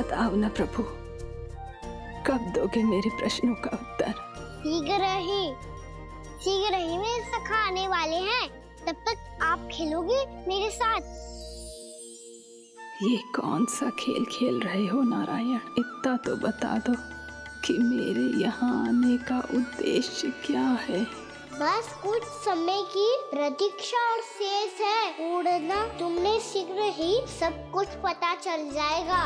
बताओ ना प्रभु, कब दोगे मेरे प्रश्नों का उत्तर? शीघ्र ही मेरे सखा आने वाले हैं, तब तक आप खेलोगे मेरे साथ। ये कौन सा खेल खेल रहे हो नारायण? इतना तो बता दो कि मेरे यहाँ आने का उद्देश्य क्या है? बस कुछ समय की प्रतीक्षा और शेष है। उड़ना तुमने शीघ्र ही सब कुछ पता चल जाएगा।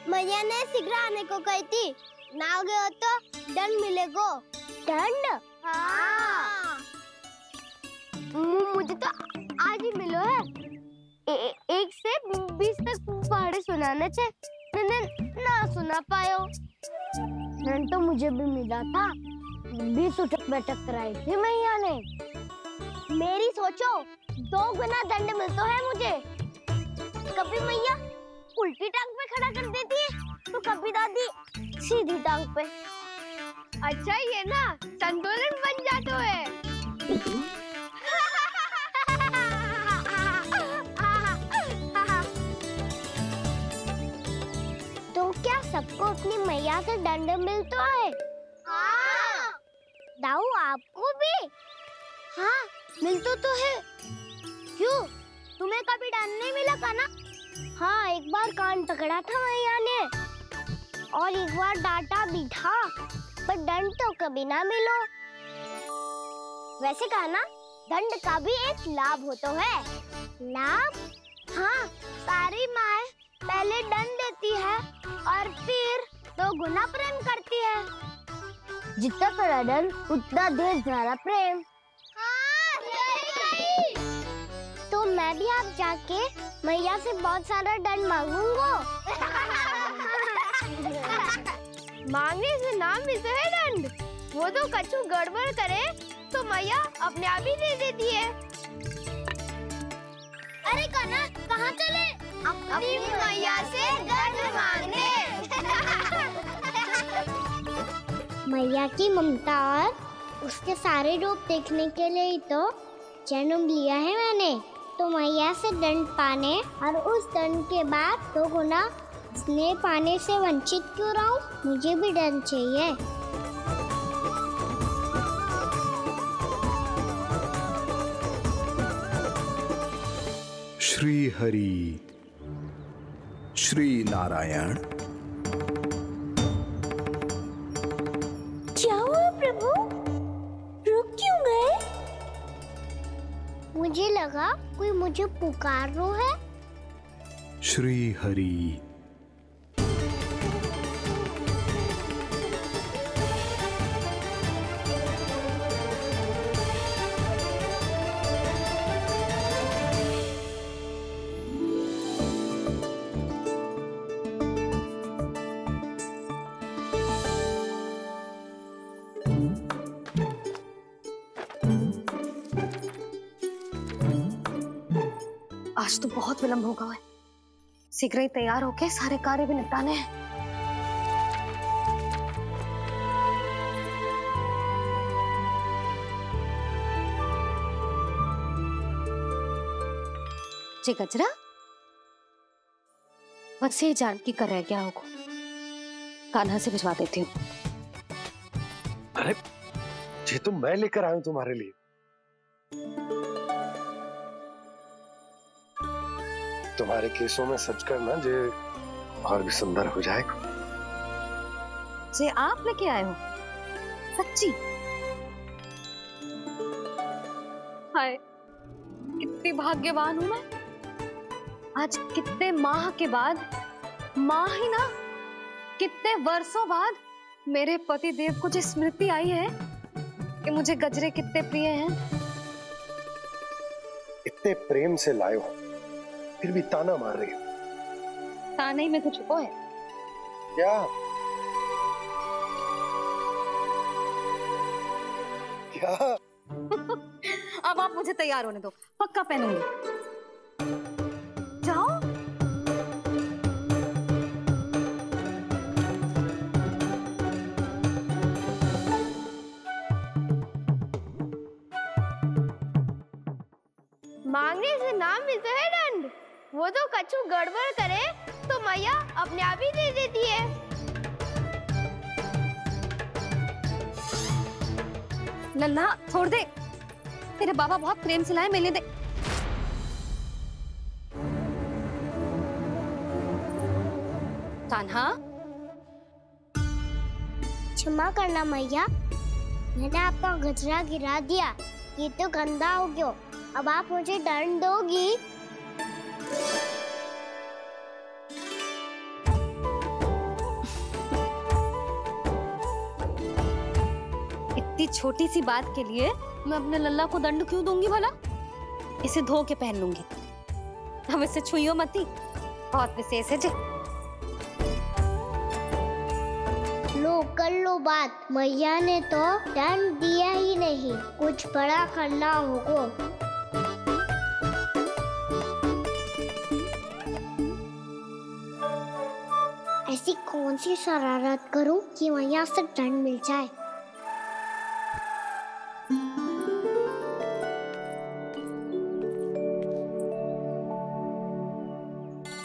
मैया ने शीघ्र आने को कही थी, ना हो गए तो दंड मिलेगा। दंड? हाँ। मुझे तो आज ही मिलो है। 1 से 20 तक पहाड़े सुनाने थे, ना सुना पायो। दंड तो मुझे भी मिला था, 20 उठक बैठक कराई थी मैया ने। मेरी सोचो, 2 गुना दंड मिलता है मुझे। कभी मैया उल्टी टांग पे खड़ा कर देती है, तो कभी दादी सीधी टांग पे। अच्छा ये ना संतुलन बन जाता है। तो क्या सबको अपनी मैया से दंड मिलता है? हाँ। दाऊ आपको भी? हाँ मिलता तो है। क्यों, तुम्हें कभी दंड नहीं मिला का ना? हाँ, एक बार कान पकड़ा था मैया ने और एक बार डांटा भी था, पर दंड तो कभी ना मिलो। वैसे कहा ना, दंड का भी एक लाभ होता है। लाभ? हाँ, सारी माँ पहले दंड देती है और फिर 2 गुना प्रेम करती है। जितना बड़ा दंड उतना ढेर सारा प्रेम। हाँ, सही। तो मैं भी आप जाके मैया से बहुत सारा दंड मांगूंगा। मांगने से ना मिलता है दंड, वो तो कछु गड़बड़ करे तो मैया अपने आप ही दे देती है। अरे कना, कहाँ चले? अपनी मैया से दंड मांगने। मैया की ममता और उसके सारे रूप देखने के लिए ही तो जन्म लिया है मैंने। तो मैया से दंड पाने और उस दंड के बाद 2 गुना स्नेह पाने से वंचित क्यों रहूं? मुझे भी दंड चाहिए। श्री हरि, श्री नारायण। क्या हुआ प्रभु? रुक क्यों गए? मुझे लगा कोई मुझे पुकार रहा है। श्री हरि। आज तो बहुत विलंब होगा है, शीघ्र ही तैयार होके सारे कार्य भी निपटाने हैं। जी गजरा, बस ये जानकी कर रहे क्या होगा, कान्हा से भिजवा देती हूँ। अरे ये तो मैं लेकर आया हूँ तुम्हारे लिए। तुम्हारे केसों में सच करना जे और भी सुंदर हो जाएगा। जे आप लेके आए हो? सच्ची? हाय, कितनी भाग्यवान हूं मैं। आज कितने माह के बाद, माह ही ना, कितने वर्षों बाद मेरे पति देव को जो स्मृति आई है कि मुझे गजरे कितने प्रिय हैं। इतने प्रेम से लाए हो, फिर भी ताना मार रही हो। ताने में तो छुपो है। क्या? क्या? अब आप मुझे तैयार होने दो, पक्का पहनूंगी। मांगने से ना मिलता है दंड। वो तो कछु गड़बड़ करे तो मैया अपने आप ही दे देती है। लल्ला छोड़ दे, तेरे बाबा बहुत प्रेम से लाए, मिलने दे। कान्हा, क्षमा करना मैया, मैंने आपका गजरा गिरा दिया, ये तो गंदा हो गया। अब आप मुझे दंड दोगी? इतनी छोटी सी बात के लिए मैं अपने लल्ला को दंड क्यों दूंगी भला? इसे धो के पहन लूंगी। हम इसे छुइयो मती, बहुत विशेष है जी। लो कर लो बात, मैया ने तो दंड दिया ही नहीं, कुछ बड़ा करना होगा। ऐसी कौन सी शरारत करूं कि मैया से दंड मिल जाए?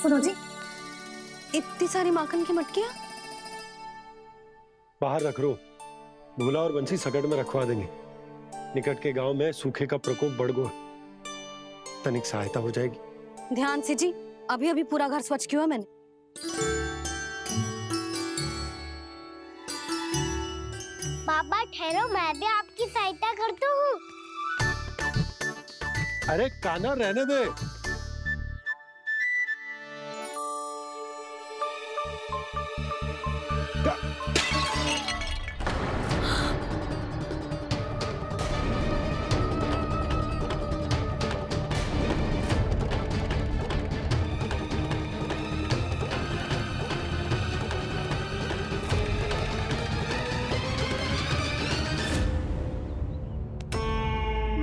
सुनो जी, इतनी सारी माखन की मटकियां बाहर रख रो, भूला और बंसी सकट में रखवा देंगे। निकट के गांव में सूखे का प्रकोप बढ़ गया, तनिक सहायता हो जाएगी। ध्यान से जी, अभी अभी पूरा घर स्वच्छ किया है मैंने। पापा ठहरो, मैं भी आपकी सहायता करता हूँ। अरे कान्हा रहने दे।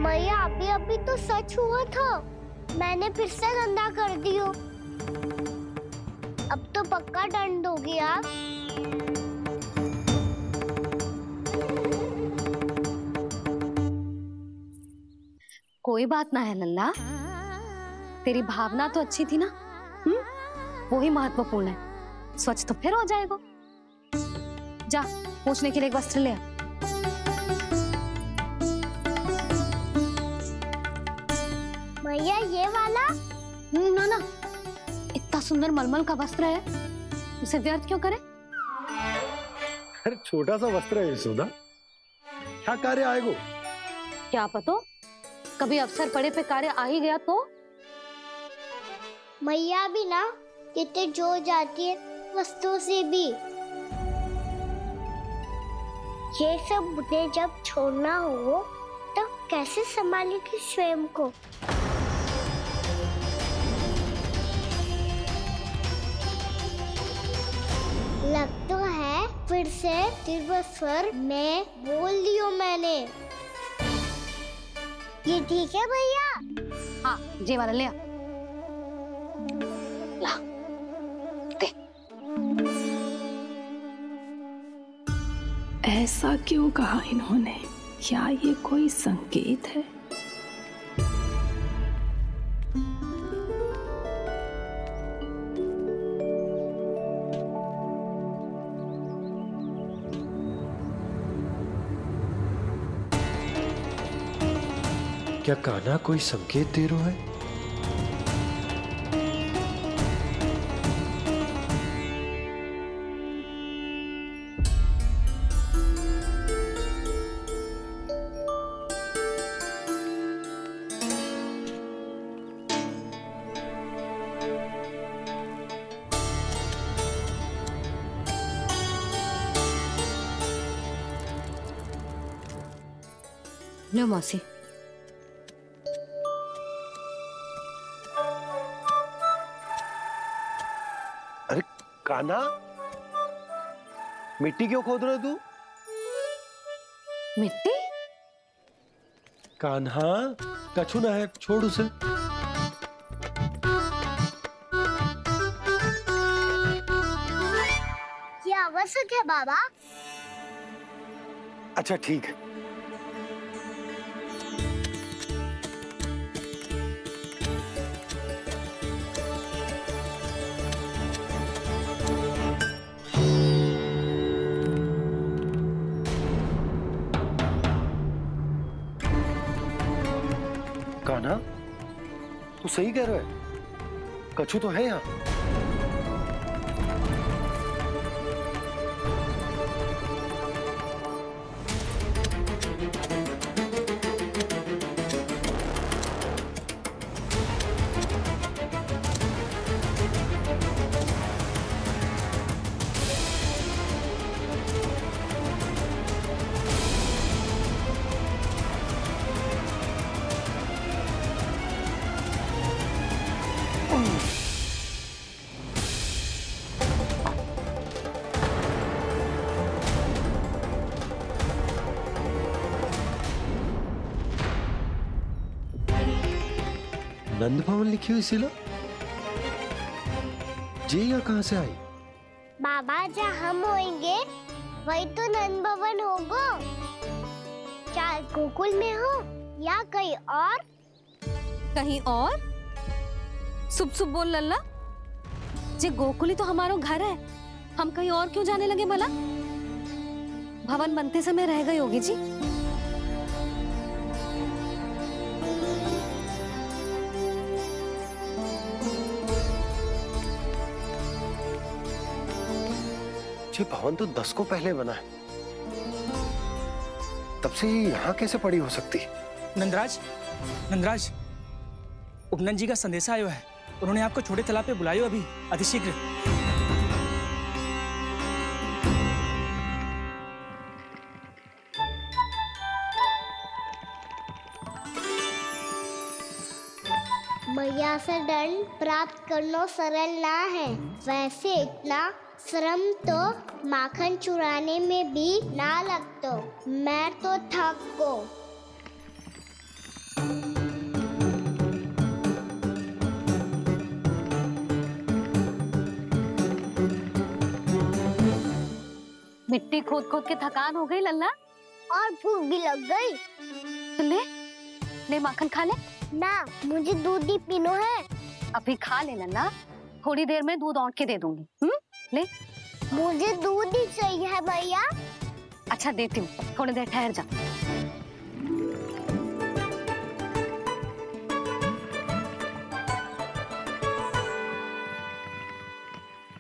मैया अभी अभी तो सच हुआ था, मैंने फिर से गंदा कर दियो। अब तो पक्का दंड दोगी आप। कोई बात ना है लल्ला, तेरी भावना तो अच्छी थी ना, वो ही महत्वपूर्ण है। स्वच्छ तो फिर हो जाएगा। जा पूछने के लिए एक वस्त्र ले आ। भैया ये वाला? ना ना, इतना सुंदर मलमल का वस्त्र है, उसे व्यर्थ क्यों करे? अरे छोटा सा वस्त्र है यशोदा, क्या कार्य आएगा? क्या पता, कभी अवसर पड़े पे कार्य आ ही गया तो? मैया भी ना कितने जो जाती है वस्तुओं से भी। ये सब मुझे जब छोड़ना हो तो कैसे संभालेगी स्वयं को? लग तो है फिर से तिरस्वर में बोल दियो मैंने। ये ठीक है भैया? हाँ, ये वाला ले आ। ला, दे। ऐसा क्यों कहा इन्होंने? क्या ये कोई संकेत है? क्या कान्हा कोई संकेत दे रहा है? लो मौसी। अरे कान्हा, मिट्टी क्यों खोद रहे तू? मिट्टी? कान्हा, कछु ना है, छोड़ उसे। ये आवश्यक है बाबा। अच्छा ठीक है। कान्हा, तू सही कह रहा है, कछु तो है यहाँ। नंद भवन लिखी हुई सिला, जी यहाँ कहाँ से आई? बाबा जहाँ हम होंगे वही तो नंद भवन होगा। चाहे गोकुल में हो या कहीं और। कहीं और? सुब सुब बोल लल्ला, जे गोकुली तो हमारो घर है, हम कहीं और क्यों जाने लगे भला? भवन बनते समय रह गए योगी जी। ये भवन तो 10 को पहले बना है, तब से यहाँ कैसे पड़ी हो सकती? नंदराज, नंदराज, उपनंद जी का संदेशा आयो है। उन्होंने आपको छोटे तालाब पे बुलायो अभी, अतिशीघ्र। मैया से दंड प्राप्त करना सरल ना है। वैसे इतना श्रम तो माखन चुराने में भी ना लगतो। मैं तो थक गो। मिट्टी खोद खोद के थकान हो गई लल्ला, और भूख भी लग गई। तो ले ले माखन खा ले। ना, मुझे दूध ही पीनो है। अभी खा ले लल्ला, थोड़ी देर में दूध औंट के दे दूंगी। ले। मुझे दूध ही चाहिए है भैया। अच्छा देती हूँ, थोड़ी देर ठहर जा।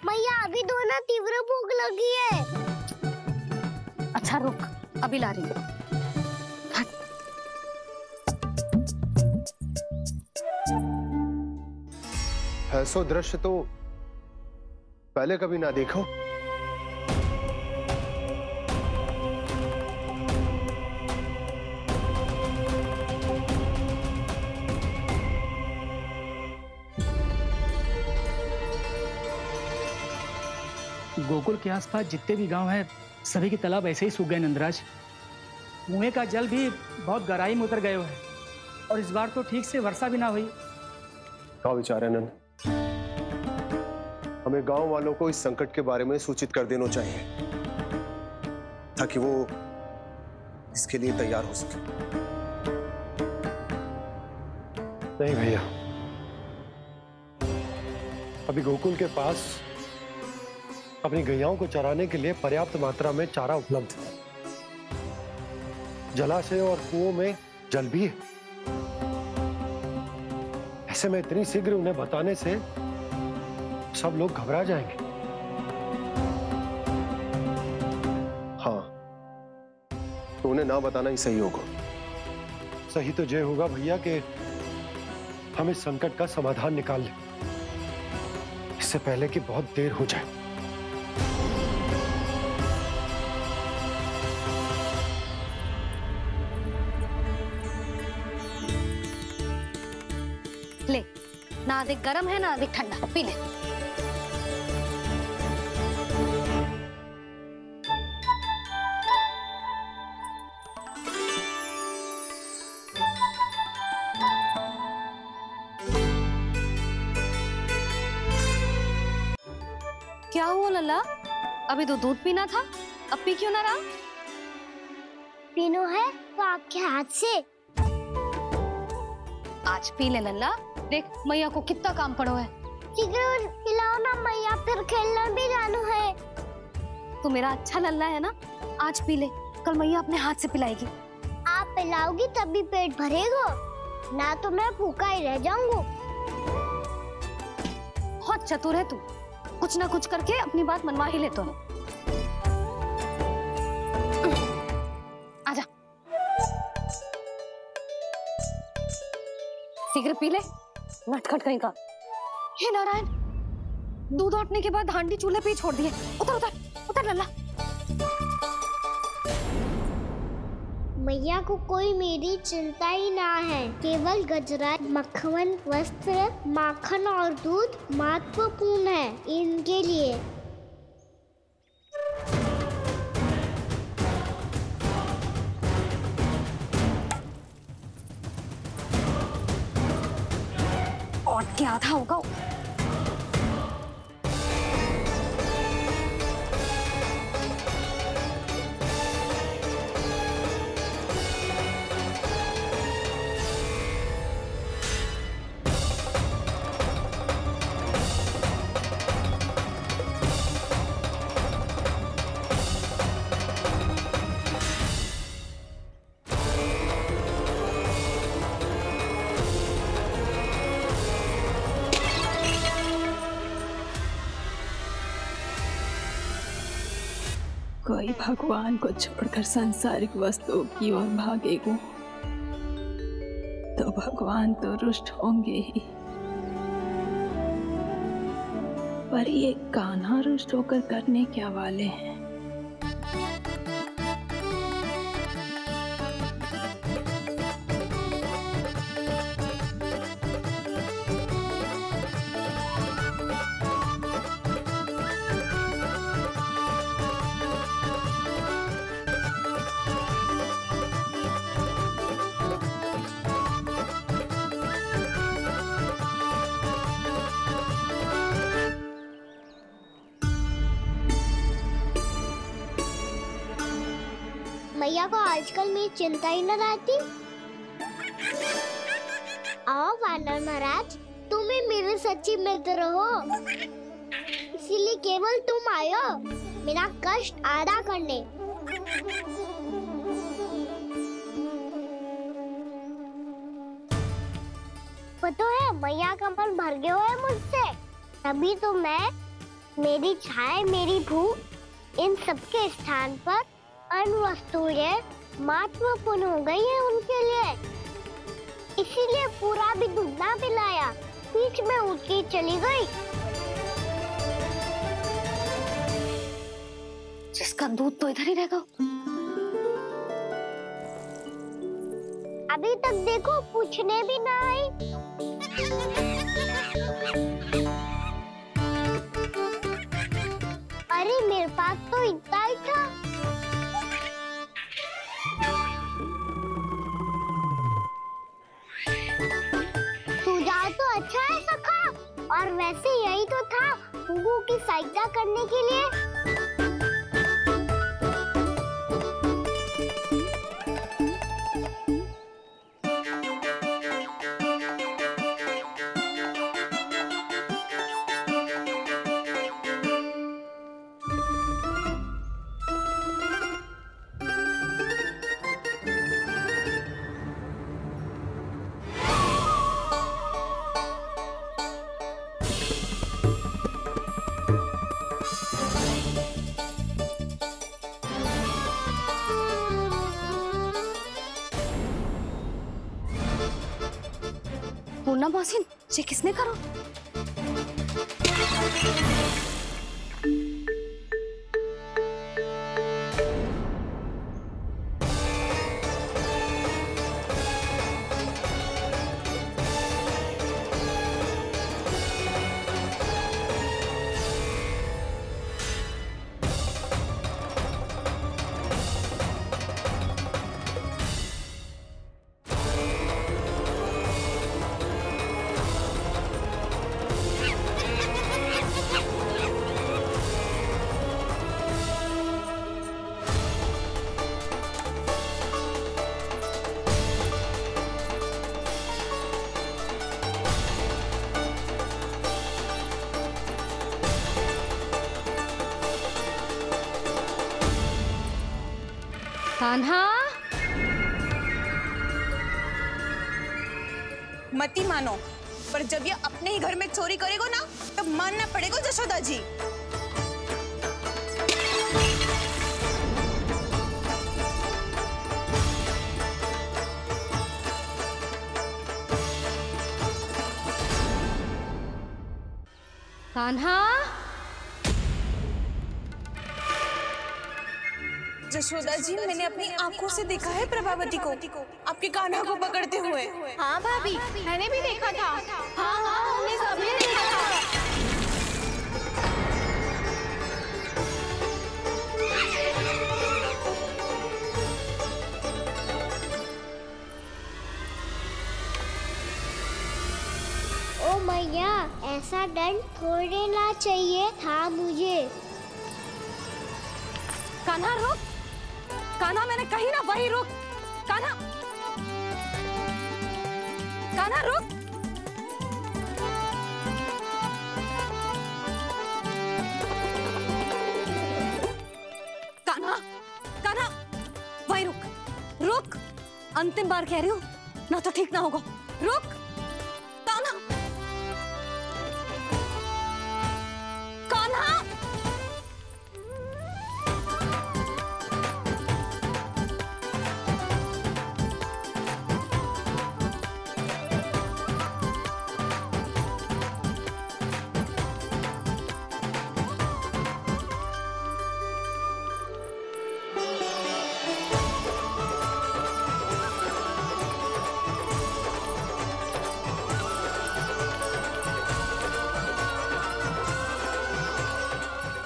मैया अभी तो ना तीव्र भूख लगी है। अच्छा रुक, अभी ला रही हूँ। ऐसो दृश्य तो पहले कभी ना देखो। गोकुल के आसपास जितने भी गांव हैं, सभी के तालाब ऐसे ही सूख गए नंदराज। कुएं का जल भी बहुत गहराई में उतर गए है, और इस बार तो ठीक से वर्षा भी ना हुई। क्या विचार है नंद? हमें गांव वालों को इस संकट के बारे में सूचित कर देना चाहिए, ताकि वो इसके लिए तैयार हो सके। नहीं भैया, अभी गोकुल के पास अपनी गैयाओं को चराने के लिए पर्याप्त मात्रा में चारा उपलब्ध है। जलाशय और कुओं में जल भी है। ऐसे में इतनी शीघ्र उन्हें बताने से सब लोग घबरा जाएंगे। हाँ, तो उन्हें ना बताना ही सही होगा। सही तो ये होगा भैया कि हम इस संकट का समाधान निकाल लें, इससे पहले कि बहुत देर हो जाए। ले, ना अधिक गर्म है ना अधिक ठंडा, पी ले। क्या हुआ लल्ला? अभी तो दूध पीना था, अब पी क्यों ना रहा? पीनो है तो आपके हाथ से। आज पी ले लल्ला, देख मैया को कितना काम पड़ो है। शीघ्र पिलाओ ना मैया, फिर खेलने भी जाना है। तू मेरा अच्छा लल्ला है ना, आज पी ले, कल मैया अपने हाथ से पिलाएगी। आप पिलाओगी तभी पेट भरेगा। ना तो मैं भूखा ही रह जाऊंगा। बहुत चतुर है तू, कुछ ना कुछ करके अपनी बात मनवा ही लेता है। आजा, सिगरेट पी ले, नटखट कहीं का। हे नारायण, दूध औटने के बाद हांडी चूल्हे पे ही छोड़ दिए। उतर उतर उतर लल्ला। मैया को कोई मेरी चिंता ही ना है। केवल गजरा, मक्खन, वस्त्र, माखन और दूध महत्वपूर्ण है इनके लिए। और क्या था होगा। कोई भगवान को छोड़कर सांसारिक वस्तुओं की ओर भागेगा तो भगवान तो रुष्ट होंगे ही, पर ये कान्हा रुष्ट होकर करने क्या वाले हैं? मैया को आजकल मेरी चिंता ही न रहती। आओ वानर महाराज, तुम ही मेरे सच्ची मित्र हो, इसीलिए केवल तुम आयो मेरा कष्ट आधा करने। पता है मैया का मन भर गया है मुझसे, तभी तो मैं, मेरी छाया, मेरी भूख, इन सबके स्थान पर अन्य वस्तुएं महत्वपूर्ण हो गई है उनके लिए। इसीलिए पूरा भी दूध ना पिलाया, बीच में उठ के चली गई। जिसका दूध तो इधर ही रहेगा। अभी तक देखो पूछने भी ना आई। अरे मेरे पास तो इतना ही था। सुझाव तो अच्छा है सखा, और वैसे यही तो था गुगु की सहायता करने के लिए। पूर्णा मौसी, ये किसने करो? कान्हा, मत ही मानो, पर जब ये अपने ही घर में चोरी करेगा ना तब मानना पड़ेगा जशोदा जी। कान्हा, जशोदा जी, मैंने अपनी आंखों से देखा है प्रभावती को आपके कान्हा को पकड़ते हुए। हाँ भाभी, मैंने भी देखा था। हाँ हाँ, हमने सबने देखा था। ओ मैया, ऐसा दंड थोड़े ना चाहिए था मुझे। कान्हा रुक, कान्हा मैंने कही ना वही रुक। कान्हा, कान्हा रुक। कान्हा, कान्हा वही रुक, रुक। अंतिम बार कह रही हूँ, ना तो ठीक ना होगा। रुक कान्हा, कान्हा।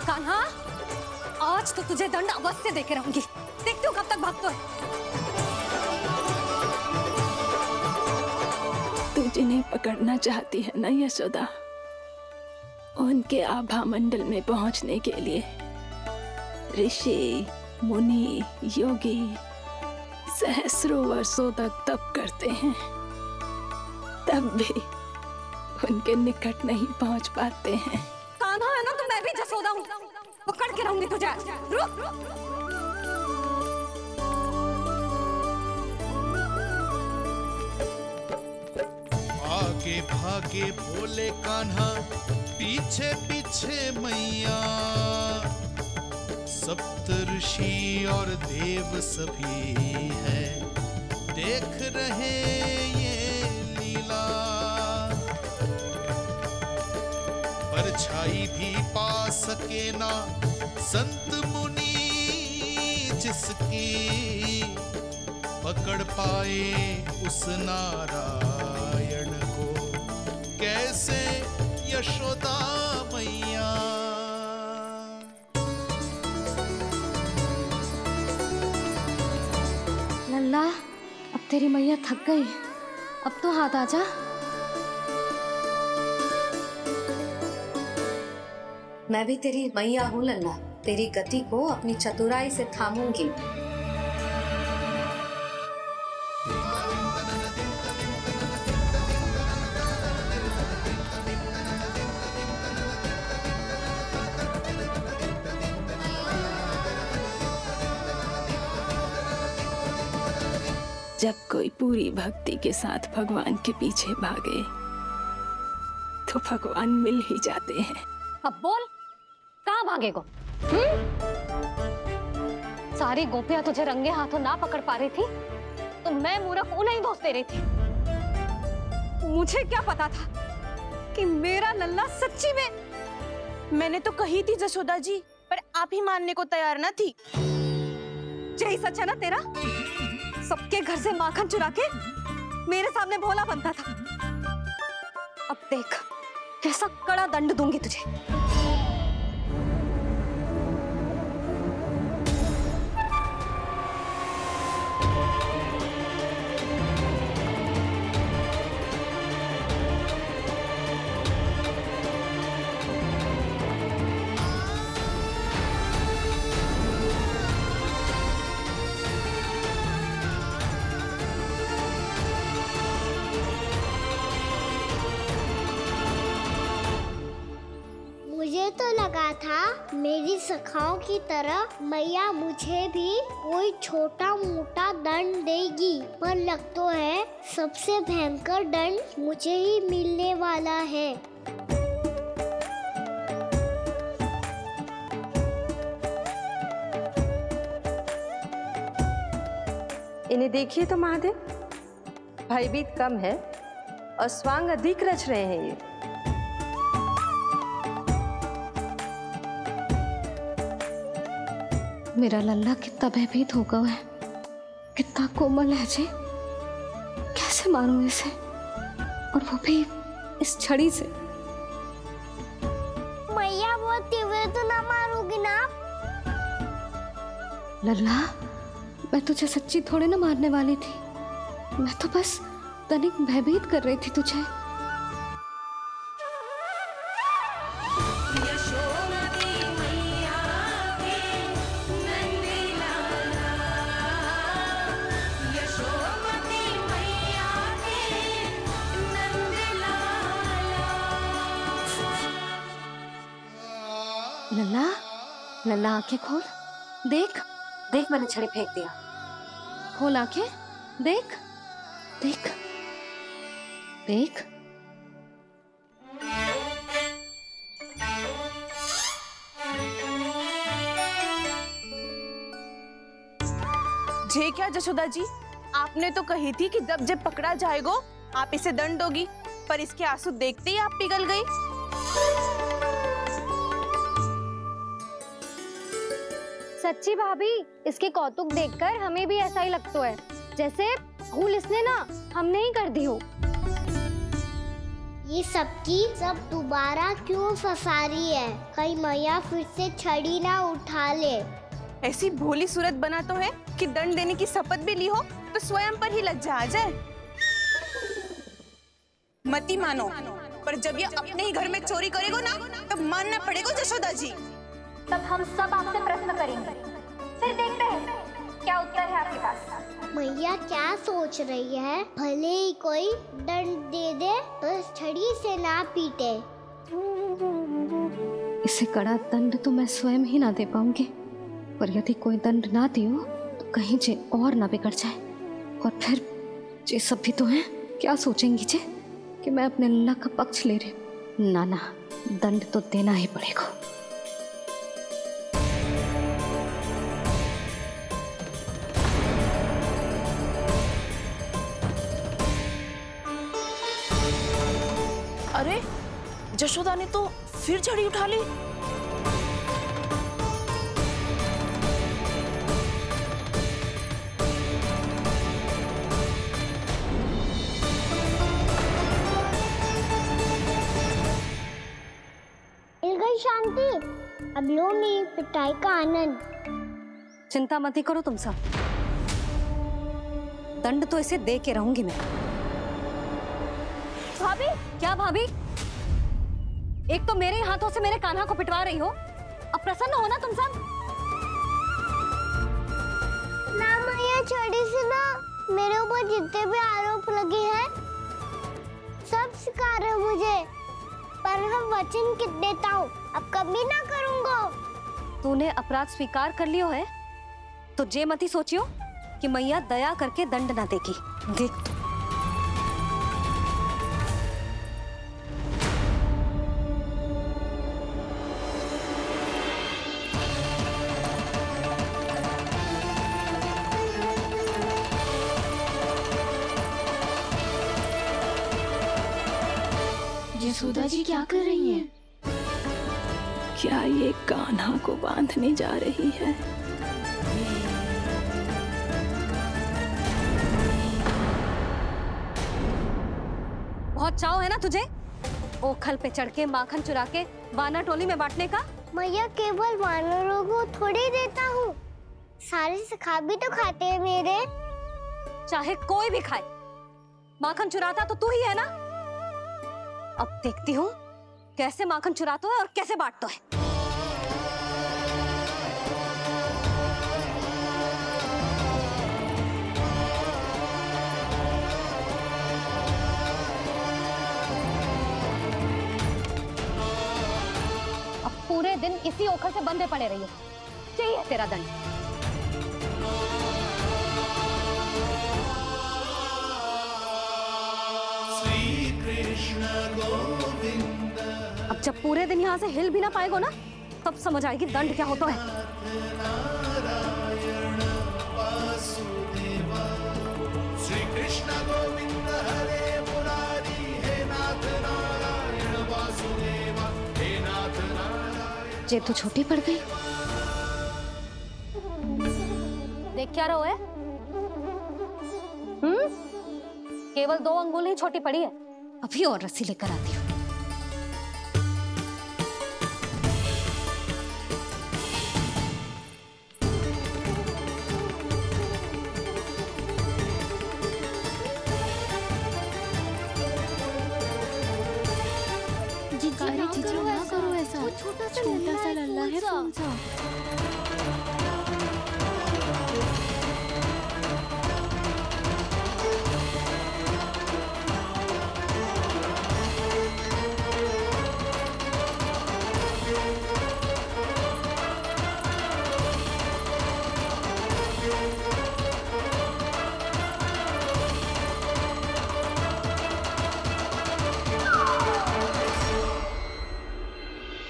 कान्हा, आज तो तुझे दंड अवश्य देके रहूंगी। देखती हूँ कब तक भागता है। तू जिन्हें पकड़ना चाहती है ना यशोदा, उनके आभा मंडल में पहुंचने के लिए ऋषि, मुनि, योगी सहस्रों वर्षों तक तप करते हैं, तब भी उनके निकट नहीं पहुंच पाते हैं। कान्हा है ना, तो मैं भी जसोदा हूँ, पकड़ के रहूंगी तुझे। रुक। आगे भागे बोले कान्हा, पीछे पीछे मैया, सप्त ऋषि और देव सभी है, देख रहे ये लीला। परछाई भी पा सके ना संत मुनि जिसकी, पकड़ पाए उस नारायण को कैसे यशोदा मैया। लल्ला, अब तेरी मैया थक गई, अब तो हाथ आजा। मैं भी तेरी मैया हूँ लल्ला, तेरी गति को अपनी चतुराई से थामूंगी। जब कोई पूरी भक्ति के साथ भगवान के पीछे भागे तो भगवान मिल ही जाते हैं। अब बोल, कहाँ भागेगा? सारी गोपियां तुझे रंगे हाथों ना पकड़ पा रही थी तो मैं मूर्ख उन्हें ही दोष दे रही थी। मुझे क्या पता था कि मेरा लल्ला सच्ची में। मैंने तो कही थी जशोदा जी, पर आप ही मानने को तैयार ना थी। यही सच है ना तेरा? सबके घर से माखन चुरा के मेरे सामने भोला बनता था। अब देख कैसा कड़ा दंड दूंगी तुझे। लगा था मेरी सखाओं की तरह मैया मुझे भी कोई छोटा मोटा दंड देगी, पर लग तो है सबसे भयंकर दंड मुझे ही मिलने वाला है। इन्हें देखिए तो महादेव, भयभीत कम है और स्वांग अधिक रच रहे हैं ये। मेरा लल्ला कितना भयभीत होगा है, कितना कोमल है जी। कैसे मारूं इसे, और वो भी इस छड़ी से। मैया बहुत तीव्र तो ना मारोगी ना? लल्ला, मैं तुझे सच्ची थोड़े ना मारने वाली थी, मैं तो बस तनिक भयभीत कर रही थी तुझे। लल्ला, लल्ला आंखें खोल, देख देख मैंने छड़ी फेंक दिया। खोल आंखें, देख देख देख। जे क्या जशोदा जी, आपने तो कही थी कि जब जब पकड़ा जाएगा आप इसे दंड दोगी, पर इसके आंसू देखते ही आप पिघल गई। सच्ची भाभी, इसके कौतुक देखकर हमें भी ऐसा ही लगता है, जैसे भूल इसने ना हमने ही कर दी हो। ये सबकी सब दोबारा क्यों फंसा रही है? कहीं मैया फिर से छड़ी ना उठा ले। ऐसी भोली सूरत बना तो है कि दंड देने की शपथ भी ली हो तो स्वयं पर ही लग जा जाए। मती मानो, पर जब ये अपने ही घर में चोरी करेगो ना, तब मानना पड़ेगा जशोदा जी। तब हम सब आपसे प्रश्न करेंगे, फिर देखते हैं क्या उत्तर है आपके पास। मैया क्या सोच रही है? भले ही कोई दंड दे दे तो छड़ी से ना पीटे। इसे कड़ा दंड तो मैं स्वयं ही ना दे पाऊंगी, पर यदि कोई दंड ना दियो तो कहीं जे और ना बिगड़ जाए, और फिर जे सब भी तो हैं, क्या सोचेंगी जे कि मैं अपने लल्ला का पक्ष ले रही हूँ। ना ना, दंड तो देना ही पड़ेगा। अरे जशोदा ने तो फिर छड़ी उठा ली। मिल गई शांति, अब लो मेरी पिटाई का आनंद। चिंता मत ही करो तुम सब, दंड तो इसे दे के रहूंगी मैं। भाभी, क्या भाभी? एक तो मेरे हाथों से मेरे कान्हा को पिटवा रही हो, अब प्रसन्न हो ना तुम सब? ना मैया, छड़ी से ना मेरे ऊपर जितने भी आरोप लगे हैं सब स्वीकार है मुझे, पर हम वचन कित देता हूँ, अब कभी ना करूँगा। तूने अपराध स्वीकार कर लियो है तो जे मती सोचियो कि मैया दया करके दंड ना देगी। देख तू। यशोदा जी क्या कर रही हैं? क्या ये कान्हा को बांधने जा रही है? बहुत चाव है ना तुझे ओखल पे चढ़ के माखन चुरा के वानर टोली में बांटने का? मैया, केवल वानरों को थोड़ी देता हूँ, सारे सखा भी तो खाते हैं मेरे। चाहे कोई भी खाए, माखन चुराता तो तू ही है ना। अब देखती हूँ कैसे माखन चुराता है और कैसे बांटता है। अब पूरे दिन इसी ओखर से बंधे पड़े रहिए। चाहिए तेरा दंड। श्री कृष्ण गोविंद। अब जब पूरे दिन यहाँ से हिल भी ना पाएगो ना, तब समझ आएगी दंड क्या होता है। नारायण वासुदेव। श्री कृष्ण गोविंद हरे मुरारी। हे नाथ नारायण वासुदेव। हे नाथ नारायण। जे तो छोटी पड़ गई। देख क्या रहो है? केवल 2 अंगुल ही छोटी पड़ी है। अभी और रस्सी लेकर आती हूँ। जीजी ना करो ऐसा। छोटा सा लल्ला है कौन सा?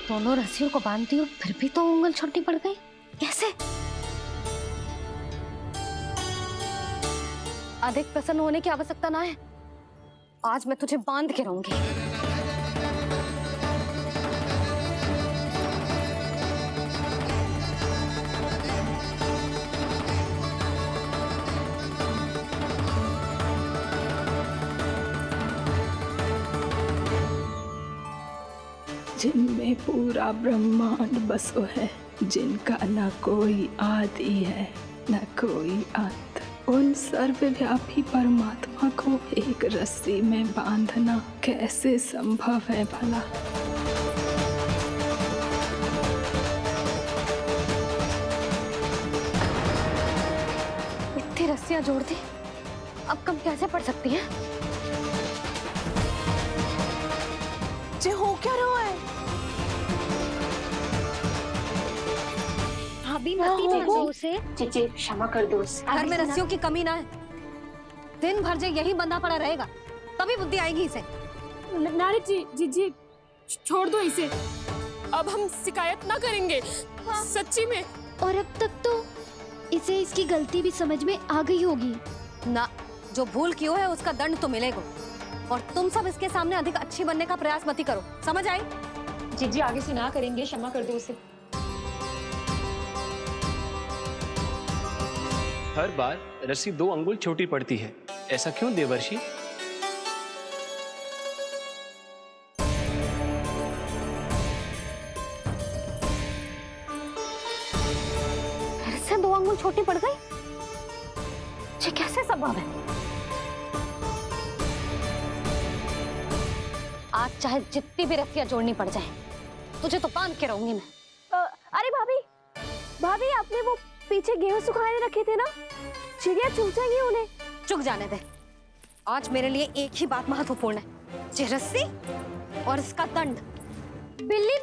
दोनों रस्सियों को बांधती हूँ, फिर भी तो उंगल छोटी पड़ गई। कैसे? अधिक प्रसन्न होने की आवश्यकता ना है। आज मैं तुझे बांध के रहूंगी। जिनमें पूरा ब्रह्मांड बसो है, जिनका न कोई आदि है न कोई अंत, उन सर्वव्यापी परमात्मा को एक रस्सी में बांधना कैसे संभव है भला? इतनी रस्सियां जोड़ दी, अब कम कैसे पड़ सकती हैं? जे हो क्या रहा है? भाभी उसे क्षमा कर दो उसे। घर में रस्सियों की कमी ना है। दिन भर जे यही बंधा पड़ा रहेगा, तभी बुद्धि आएगी इसे। नारी जी छोड़ दो इसे। अब हम शिकायत ना करेंगे। सच्ची में। और अब तक तो इसे इसकी गलती भी समझ में आ गई होगी ना। जो भूल की है उसका दंड तो मिलेगा। और तुम सब इसके सामने अधिक अच्छी बनने का प्रयास मत ही करो, समझ आई? जी आगे से ना करेंगे। क्षमा कर दो उसे। हर बार रस्सी 2 अंगुल छोटी पड़ती है, ऐसा क्यों देवर्षि? फिर से 2 अंगुल छोटी पड़ गई? ये कैसे संभव है? आज चाहे जितनी भी रस्सियां जोड़नी पड़ जाए, तुझे तो बांध के रहूंगी मैं। अरे भाभी आपने वो पीछे गेहूं सुखाने रखे थे ना, चिड़िया चुग जाएंगी उन्हें। चुग जाने दे। आज मेरे लिए एक ही बात महत्वपूर्ण है, ये रस्सी और इसका दंड। बिल्ली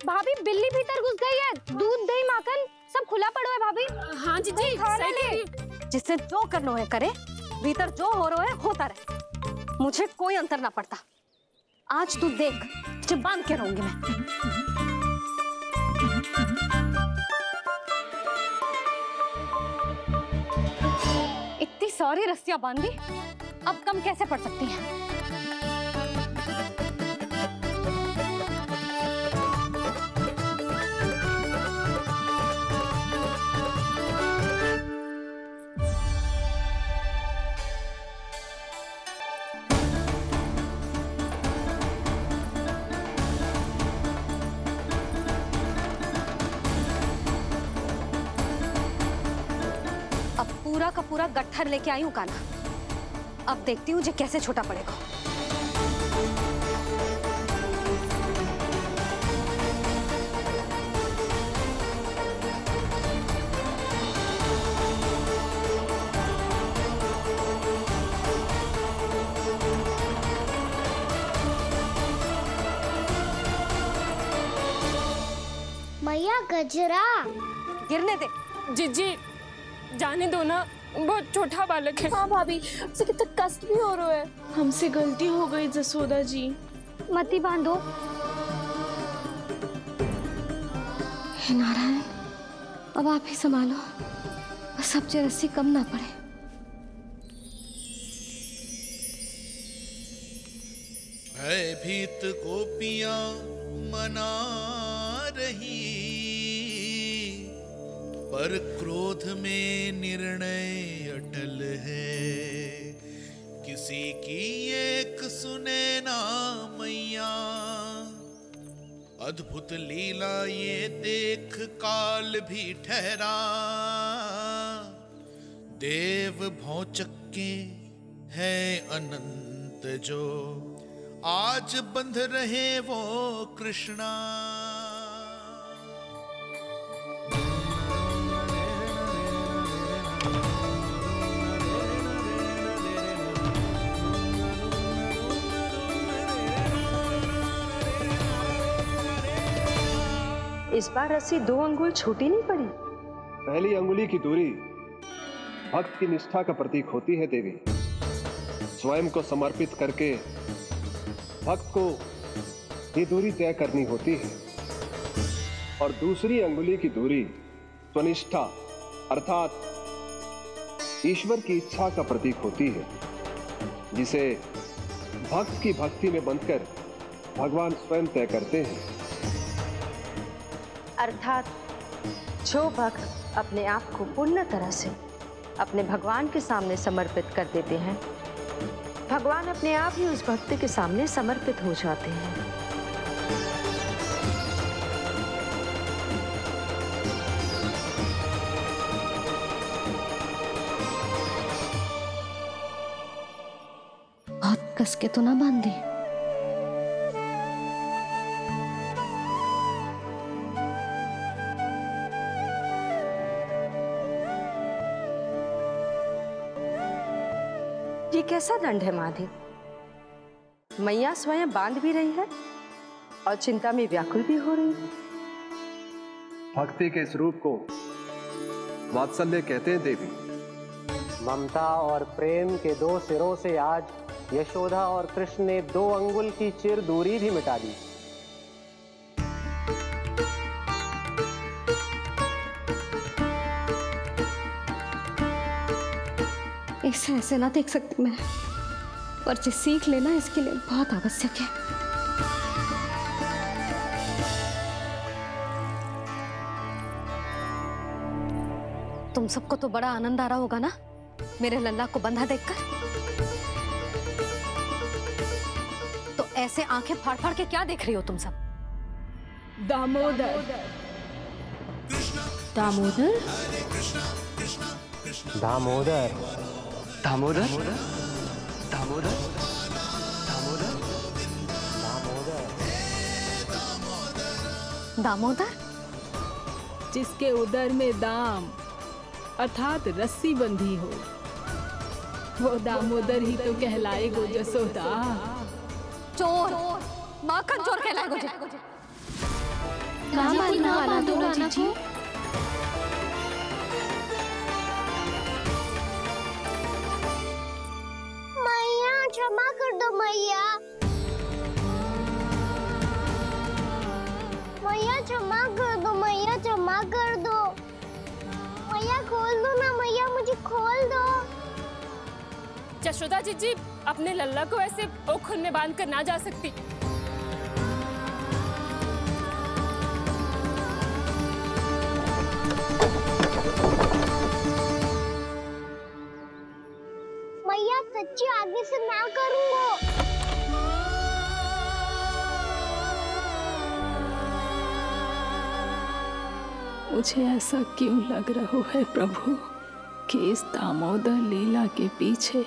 भाभी, बिल्ली भीतर घुस गई है। दूध दही माखन सब खुला पड़ा है भाभी। हाँ जी सही ले। जिससे जो करना है करे, भीतर जो हो रहा है होता रहे, मुझे कोई अंतर ना पड़ता। आज तू देख, तुझे बांध के रहूंगी मैं। इतनी सारी रस्सियां बांधी, अब कम कैसे पड़ सकती हैं? पूरा का पूरा गट्ठर लेके आई हूँ कान्हा। अब देखती हूँ जे कैसे छोटा पड़ेगा। गजरा। गिरने दे। जीजी जाने दो ना, बहुत छोटा बालक है। हाँ भाभी, उसे कितना कष्ट भी हो रहा है। हमसे गलती हो गई जसोदा जी। मती बांधो। हे नारायण, अब आप ही संभालो, बस अब जो रस्सी कम ना पड़े। भयभीत गोपियां मना रही, पर क्रोध में निर्णय अटल है। किसी की एक सुने ना मैया, अद्भुत लीला ये देख काल भी ठहरा। देव भौचक्के है अनंत जो, आज बंध रहे वो कृष्णा। इस बार रस्सी 2 अंगुल छोटी नहीं पड़ी। पहली अंगुली की दूरी भक्त की निष्ठा का प्रतीक होती है देवी। स्वयं को समर्पित करके भक्त को ये दूरी तय करनी होती है। और दूसरी अंगुली की दूरी स्वनिष्ठा अर्थात ईश्वर की इच्छा का प्रतीक होती है, जिसे भक्त की भक्ति में बंधकर भगवान स्वयं तय करते हैं। अर्थात जो भक्त अपने आप को पूर्ण तरह से अपने भगवान के सामने समर्पित कर देते हैं, भगवान अपने आप ही उस भक्त के सामने समर्पित हो जाते हैं। बहुत कस के तो ना बांधे। ये कैसा दंड है माधे? मैया स्वयं बांध भी रही है और चिंता में व्याकुल भी हो रही है। भक्ति के स्वरूप को वात्सल्य कहते हैं देवी। ममता और प्रेम के 2 सिरों से आज यशोदा और कृष्ण ने 2 अंगुल की चिर दूरी भी मिटा दी। इसे ऐसे ना देख सकती मैं, पर जो सीख लेना इसके लिए बहुत आवश्यक है। तुम सबको तो बड़ा आनंद आ रहा होगा ना मेरे लल्ला को बंधा देखकर। तो ऐसे आंखें फाड़ फाड़ के क्या देख रही हो तुम सब? दामोदर। दामोदर? दामोदर। दामोदर? दामोदर? दामोदर? जिसके उदर में दाम अर्थात रस्सी बंधी हो, वो दामोदर ही तो कहलाएगो जसोदा। चोर, माखन चोर कहलाएगो। ना बांधो नाना को। मैया क्षमा कर दो मैया। मैया क्षमा कर दो, मैया क्षमा कर दो। मैया खोल दो ना मैया, मुझे खोल दो। जशोदा जीजी अपने लल्ला को ऐसे ओखुन में बांध कर ना जा सकती। मैया सच्ची आगे से ना करूंगा। मुझे ऐसा क्यों लग रहा है प्रभु कि इस दामोदर लीला के पीछे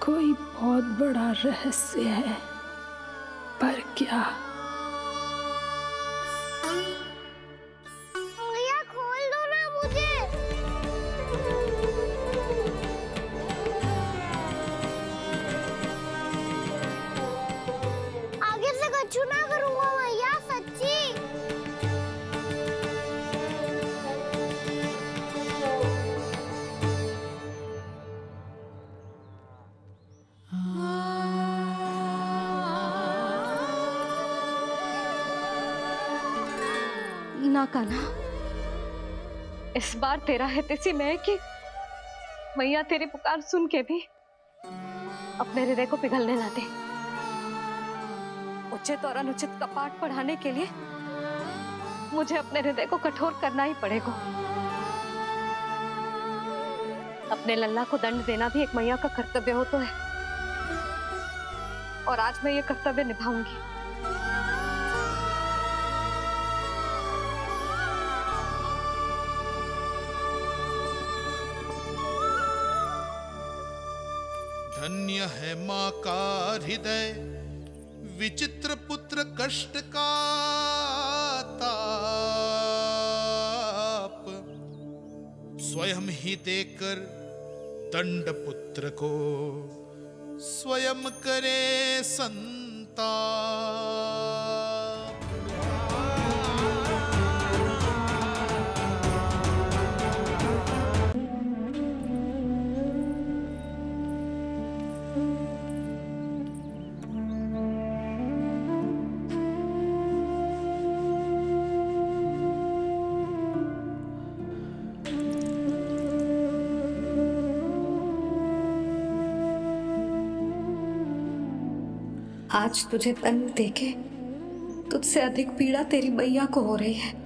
कोई बहुत बड़ा रहस्य है, पर क्या? मैया खोल दो ना मुझे। आगे से कछु ना करूंगा मैया, सच्ची। ना कान्हा, इस बार तेरा है तेसी मैं कि मैया तेरी पुकार सुन के भी अपने हृदय को पिघलने ना दे। उचित और अनुचित का पाठ पढ़ाने के लिए मुझे अपने हृदय को कठोर करना ही पड़ेगा। अपने लल्ला को दंड देना भी एक मैया का कर्तव्य हो तो है, और आज मैं ये कर्तव्य निभाऊंगी। धन्य है माँ का हृदय, विचित्र पुत्र कष्ट का ताप, स्वयं ही देकर दंड पुत्र को स्वयं करे संताप। आज तुझे दंड देके तुझसे अधिक पीड़ा तेरी मैया को हो रही है।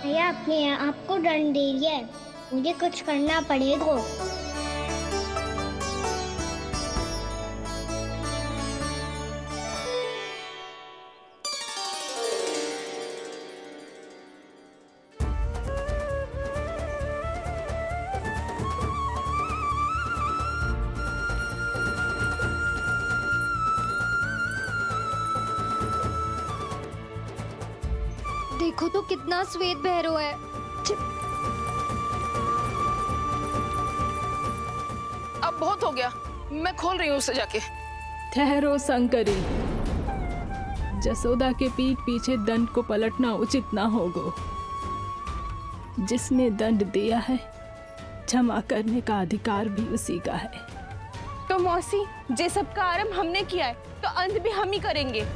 भैया अपने आप को दंड दे रही है, मुझे कुछ करना पड़ेगा। देखो तो कितना श्वेत भैरव है। अब बहुत हो गया, मैं खोल रही हूँ उसे जाके। ठहरो शंकरी, जसोदा के पीठ पीछे दंड को पलटना उचित ना होगा। जिसने दंड दिया है क्षमा करने का अधिकार भी उसी का है। तो मौसी, जे सब का आरंभ हमने किया है तो अंत भी हम ही करेंगे।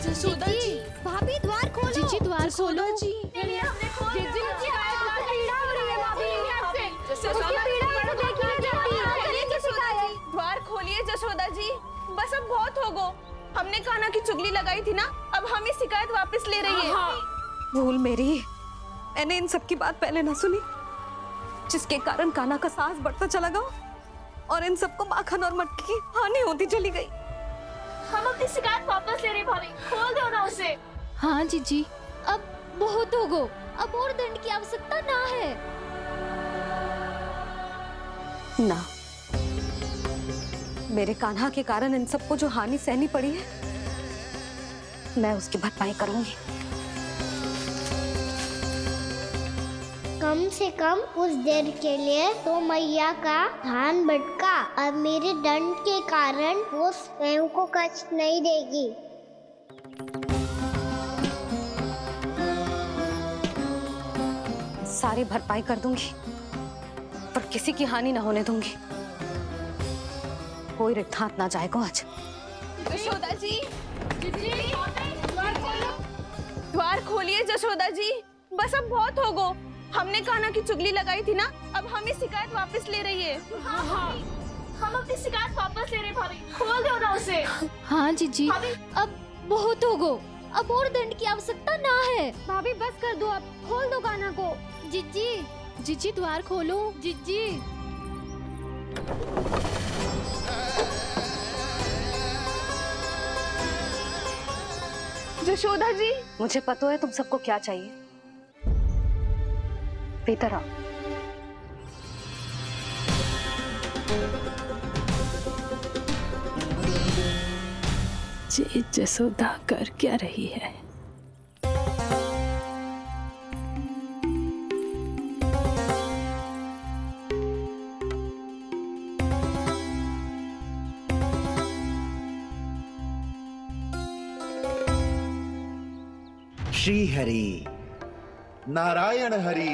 जसोदा जी, भाभी द्वार खोलो। जीजी द्वार खोलो जी। द्वार खोलिए जसोदा जी, बस अब बहुत हो गो। हमने कान्हा की चुगली लगाई थी ना, अब हम ये शिकायत वापस ले रही है। भूल मेरी, मैंने इन सब की बात पहले ना सुनी, जिसके कारण कान्हा का साहस बढ़ता चला गया और इन सबको माखन और मटकी की हानि होती चली गई। हम अपनी शिकायत वापस ले रहे भाभी, खोल दो ना उसे। हाँ जीजी, अब बहुत हो गो, अब और दंड की आवश्यकता ना है। ना, मेरे कान्हा के कारण इन सबको जो हानि सहनी पड़ी है, मैं उसकी भरपाई करूंगी। कम से कम उस देर के लिए तो मैया का ध्यान भटका, अब मेरे दंड के कारण वो स्वयं को कष्ट नहीं देगी। सारी भरपाई कर दूंगी, पर किसी की हानि ना होने दूंगी। कोई रिक्त हाथ ना जाएगा आज। जसोदा जी, द्वार खोलिए जसोदा जी, बस अब बहुत हो गो। हमने कान्हा की चुगली लगाई थी ना, अब हम ये शिकायत वापस ले रही है। हम अपनी शिकायत वापस ले रहे भाभी, खोल दो ना उसे। हाँ जीजी, अब बहुत हो गो, अब और दंड की आवश्यकता ना है। भाभी बस कर दो, अब खोल दो कान्हा को। जीजी, जीजी द्वार खोलो। जीजी, जशोदा जी, मुझे पता है तुम सबको क्या चाहिए। भीतर आओ। जी जसोदा कर क्या रही है? श्री हरि, नारायण हरि।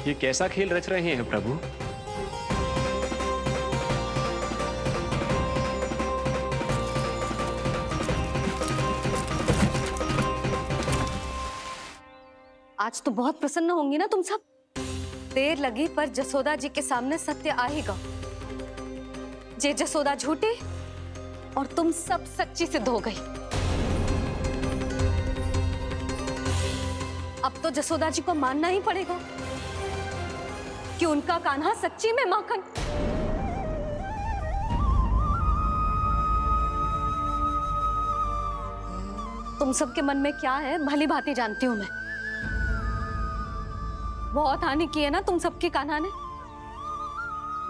ये कैसा खेल रच रहे हैं प्रभु? आज तो बहुत प्रसन्न होंगी ना तुम सब। देर लगी पर जसोदा जी के सामने सत्य आएगा। जे जसोदा झूठी और तुम सब सच्ची सिद्ध हो गई। अब तो जसोदा जी को मानना ही पड़ेगा कि उनका कान्हा सच्ची में माखन। तुम सबके मन में क्या है भली भांति जानती हूं मैं। बहुत हानि की है ना तुम सबके कान्हा ने।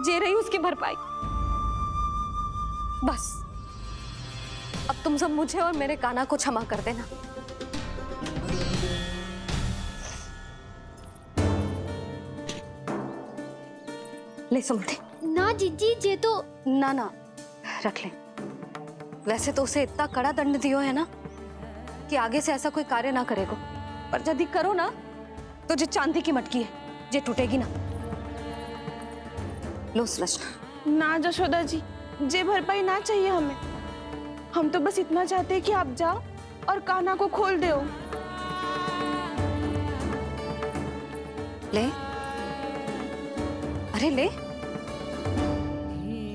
जे रही उसकी भरपाई। बस अब तुम सब मुझे और मेरे कान्हा को क्षमा कर देना। ले सुमति। ना जीजी, जे तो ना ना रख ले। वैसे तो उसे इतना कड़ा दंड दियो है ना कि आगे से ऐसा कोई कार्य ना करेगा। पर यदि करो ना तो जो चांदी की मटकी है जे टूटेगी ना। लो सुलक्षणा। ना जशोदा जी, जे भरपाई ना चाहिए हमें। हम तो बस इतना चाहते हैं कि आप जाओ और कान्हा को खोल दो। ले, अरे ले।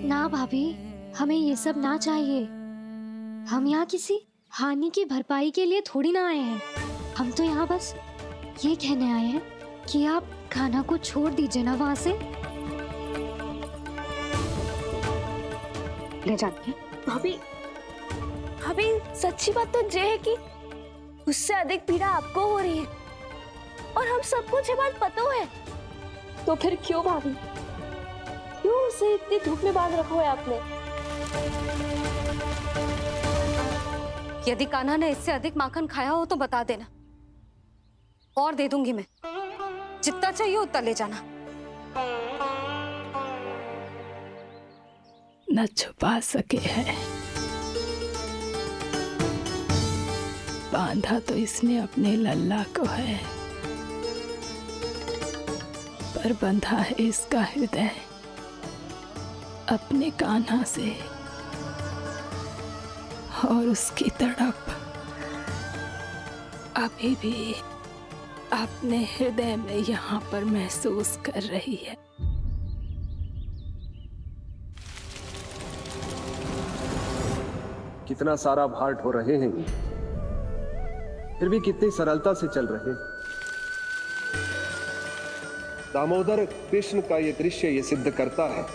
ना भाभी, हमें ये सब ना चाहिए। हम यहाँ किसी हानि की भरपाई के लिए थोड़ी ना आए हैं। हम तो यहाँ बस ये कहने आए हैं कि आप कान्हा को छोड़ दीजिए ना वहां से। ले जाइए। भाभी, भाभी सच्ची बात तो ये है कि उससे अधिक पीड़ा आपको हो रही है और हम सबको ये बात पता है। तो फिर क्यों भाभी, क्यों उसे इतनी धूप में बांध रखा है आपने? यदि कान्हा ने इससे अधिक माखन खाया हो तो बता देना और दे दूंगी मैं। जितना चाहिए उतना ले जाना। न छुपा सके है, बांधा तो इसने अपने लल्ला को है, पर बंधा है इसका हृदय अपने कान्हा से। और उसकी तड़प अभी भी अपने हृदय में यहाँ पर महसूस कर रही है। कितना सारा भार ढो रहे हैं, फिर भी कितनी सरलता से चल रहे हैं। दामोदर कृष्ण का यह दृश्य ये सिद्ध करता है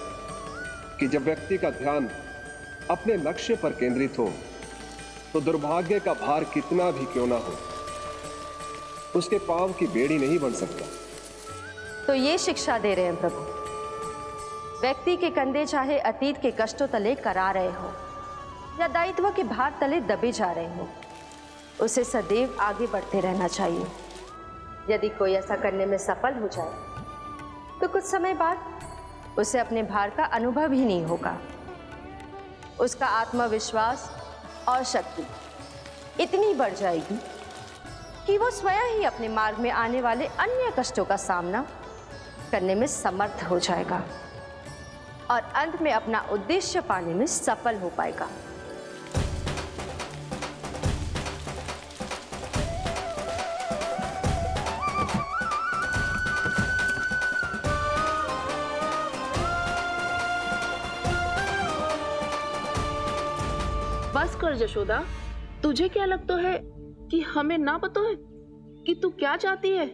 कि जब व्यक्ति का ध्यान अपने लक्ष्य पर केंद्रित हो तो दुर्भाग्य का भार कितना भी क्यों ना हो, उसके पांव की बेड़ी नहीं बन सकता। तो ये शिक्षा दे रहे हैं प्रभु। व्यक्ति के कंधे चाहे अतीत के कष्टों तले करा रहे हो या दायित्व के भार तले दबे जा रहे हो, उसे सदैव आगे बढ़ते रहना चाहिए। यदि कोई ऐसा करने में सफल हो जाए तो कुछ समय बाद उसे अपने भार का अनुभव ही नहीं होगा। उसका आत्मविश्वास और शक्ति इतनी बढ़ जाएगी कि वो स्वयं ही अपने मार्ग में आने वाले अन्य कष्टों का सामना करने में समर्थ हो जाएगा और अंत में अपना उद्देश्य पाने में सफल हो पाएगा। बस कर जशोदा, तुझे क्या लगता है कि हमें ना पता है कि तू क्या चाहती है?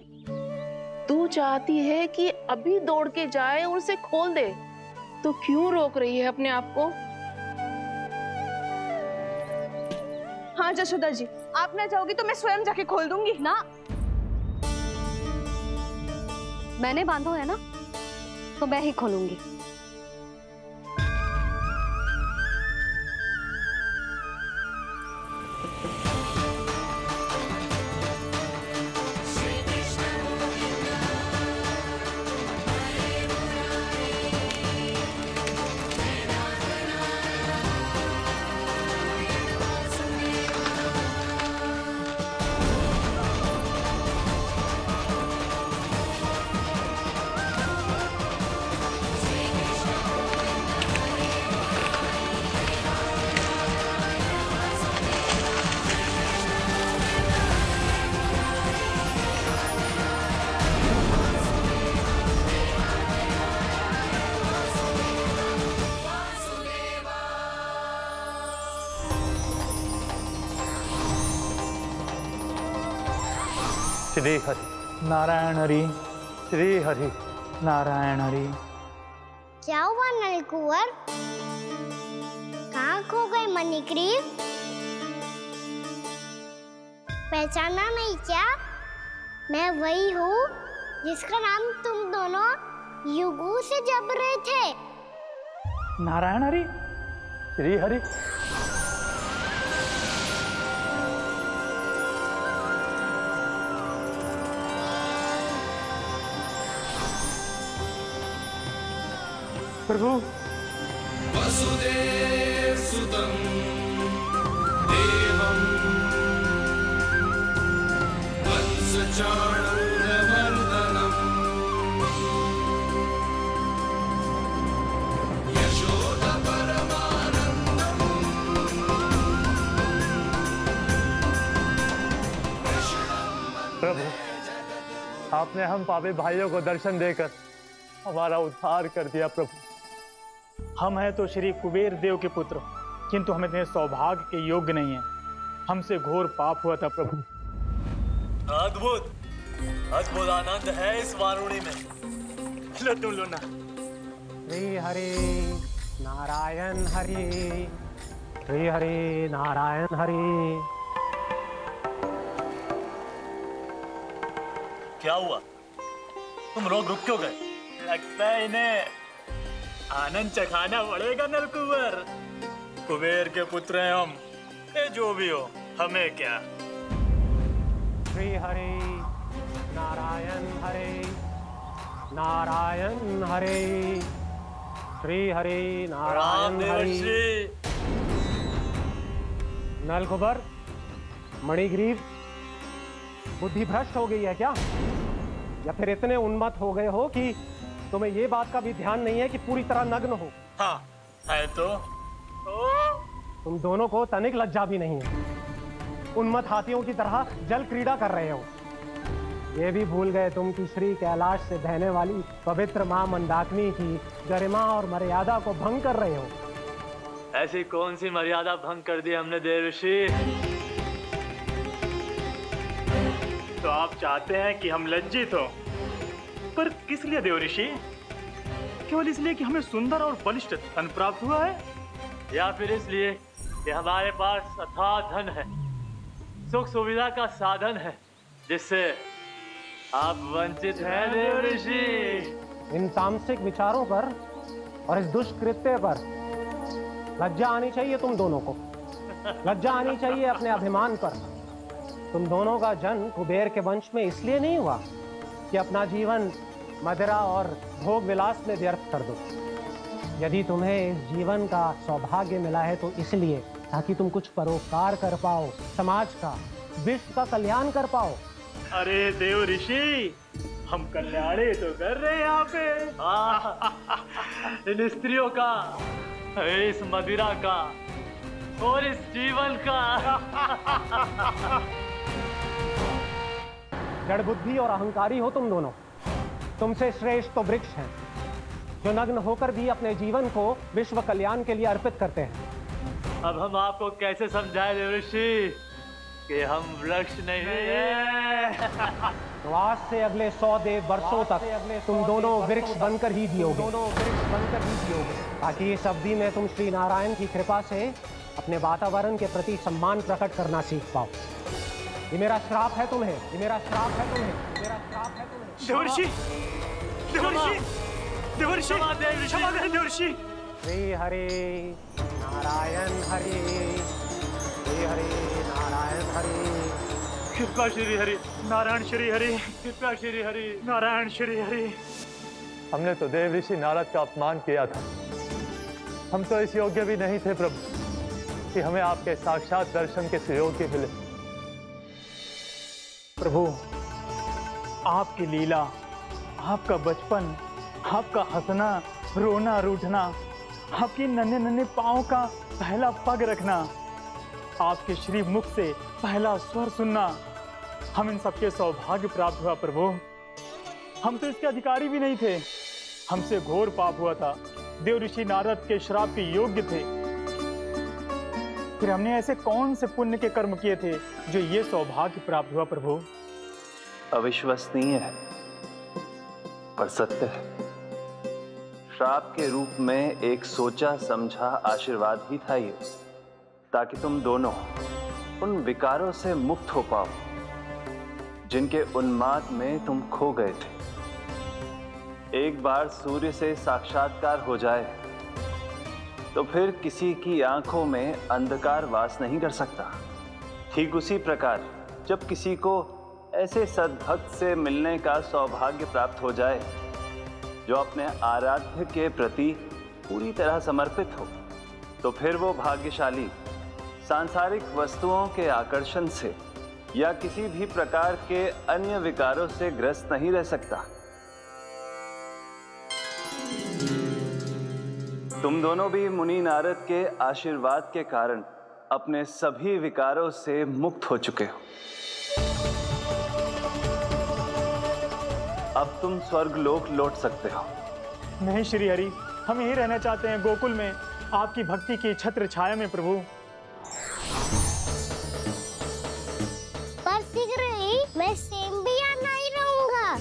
तू चाहती है कि अभी दौड़ के जाए और उसे खोल दे, तो क्यों रोक रही है अपने आप को? हाँ जशोदा जी, आप ना जाओगी तो मैं स्वयं जाके खोल दूंगी। ना, मैंने बांधो है ना, सुबह ही खोलूंगी। श्री हरि नारायण हरि, श्री हरि नारायण हरि। क्या हुआ नलकुंवर? कहाँ खो गए मणिग्रीव? पहचाना नहीं क्या? मैं वही हूँ जिसका नाम तुम दोनों युगों से जप रहे थे। नारायण हरि, श्री हरि। प्रभु वसुदेव सुतं देवं वत्सचाणूरमर्दनम् यशोदा परमानंदम्। प्रभु, आपने हम पापी भाइयों को दर्शन देकर हमारा उद्धार कर दिया। प्रभु, हम हैं तो श्री कुबेर देव के पुत्र, किंतु हम इतने सौभाग्य के योग्य नहीं हैं। हमसे घोर पाप हुआ था प्रभु। अद्भुत अद्भुत आनंद है इस वारुणी में। लो तुम लो ना। श्री हरि नारायण हरि, श्री हरि नारायण हरि। क्या हुआ? तुम लोग रुक क्यों गए? लगता है इन्हें आनंद चखाना पड़ेगा नलकुंवर। कुबेर के पुत्र हैं हम, ये जो भी हो हमें क्या। श्री हरि नारायण हरि, नारायण हरि, श्री हरि नारायण हरि। नलकुंवर, मणिग्रीव, बुद्धि भ्रष्ट हो गई है क्या? या फिर इतने उन्मत्त हो गए हो कि तुम्हें ये बात का भी ध्यान नहीं है कि पूरी तरह नग्न हो? हाँ है तो। तुम दोनों को तनिक लज्जा भी नहीं है। उन्मत्त हाथियों की तरह जल क्रीड़ा कर रहे हो। ये भी भूल गए तुम कि श्री कैलाश से बहने वाली पवित्र मां मंदाकिनी की गरिमा और मर्यादा को भंग कर रहे हो। ऐसी कौन सी मर्यादा भंग कर दी हमने देवर्षि? तो आप चाहते हैं कि हम लज्जित हो, पर किस लिए देवऋषि? केवल इसलिए कि हमें सुंदर और बलिष्ठ धन प्राप्त हुआ है, या फिर इसलिए कि हमारे पास अथाह धन है, सुख सुविधा का साधन है, जिससे आप वंचित हैं देवर्षि? इन तामसिक विचारों पर और इस दुष्कृत्य पर लज्जा आनी चाहिए तुम दोनों को। लज्जा आनी चाहिए अपने अभिमान पर। तुम दोनों का जन्म कुबेर के वंश में इसलिए नहीं हुआ कि अपना जीवन मदिरा और भोग विलास में व्यर्थ कर दो। यदि तुम्हें इस जीवन का सौभाग्य मिला है तो इसलिए ताकि तुम कुछ परोपकार कर पाओ, समाज का, विश्व का कल्याण कर पाओ। अरे देवऋषि, हम कल्याणी तो कर रहे हैं यहाँ पे। इन स्त्रियों का, इस मदिरा का और इस जीवन का। जड़ बुद्धि और अहंकारी हो तुम दोनों। तुमसे श्रेष्ठ तो वृक्ष हैं, जो नग्न होकर भी अपने जीवन को विश्व कल्याण के लिए अर्पित करते हैं। अब हम आपको कैसे समझाएं देवर्षि कि हम वृक्ष नहीं हैं? तो आज से अगले 100 देव वर्षों तक तुम दोनों वृक्ष बनकर ही जियोगे, ताकि इस अवधि में तुम श्री नारायण की कृपा से अपने वातावरण के प्रति सम्मान प्रकट करना सीख पाओ। ये मेरा श्राप है तुम्हें, ये मेरा श्राप है तुम्हें, ये मेरा श्राप है तुम्हें। देवर्षि, देवर्षि, देवर्षि क्षमा करें देवर्षि। श्री हरि नारायण हरि, श्री हरि नारायण हरि। कृपा श्री हरि नारायण श्री हरि, कृपा श्री हरि नारायण श्री हरि। हमने तो देव ऋषि नारद का अपमान किया था। हम तो इस योग्य भी नहीं थे प्रभु कि हमें आपके साक्षात दर्शन के सुयोग्य मिले। प्रभु, आपकी लीला, आपका बचपन, आपका हंसना, रोना, रूठना, आपकी नन्हे नन्हे पाँव का पहला पग रखना, आपके श्री मुख से पहला स्वर सुनना, हम इन सबके सौभाग्य प्राप्त हुआ प्रभु। हम तो इसके अधिकारी भी नहीं थे। हमसे घोर पाप हुआ था, देव ऋषि नारद के श्राप के योग्य थे। फिर हमने ऐसे कौन से पुण्य के कर्म किए थे जो ये सौभाग्य प्राप्त हुआ प्रभु? अविश्वसनीय है पर सत्य है। श्राप के रूप में एक सोचा समझा आशीर्वाद ही था ये, ताकि तुम दोनों उन विकारों से मुक्त हो पाओ जिनके उन्माद में तुम खो गए थे। एक बार सूर्य से साक्षात्कार हो जाए तो फिर किसी की आंखों में अंधकार वास नहीं कर सकता। ठीक उसी प्रकार जब किसी को ऐसे सद्भक्त से मिलने का सौभाग्य प्राप्त हो जाए जो अपने आराध्य के प्रति पूरी तरह समर्पित हो, तो फिर वो भाग्यशाली सांसारिक वस्तुओं के आकर्षण से या किसी भी प्रकार के अन्य विकारों से ग्रस्त नहीं रह सकता। तुम दोनों भी मुनि नारद के आशीर्वाद के कारण अपने सभी विकारों से मुक्त हो चुके हो। अब तुम स्वर्गलोक लौट सकते हो। नहीं श्री हरि, हम यहीं रहना चाहते हैं, गोकुल में आपकी भक्ति की छत्र छाया में प्रभु। पर शीघ्र ही मैं सेम भी यहाँ नहीं रहूंगा,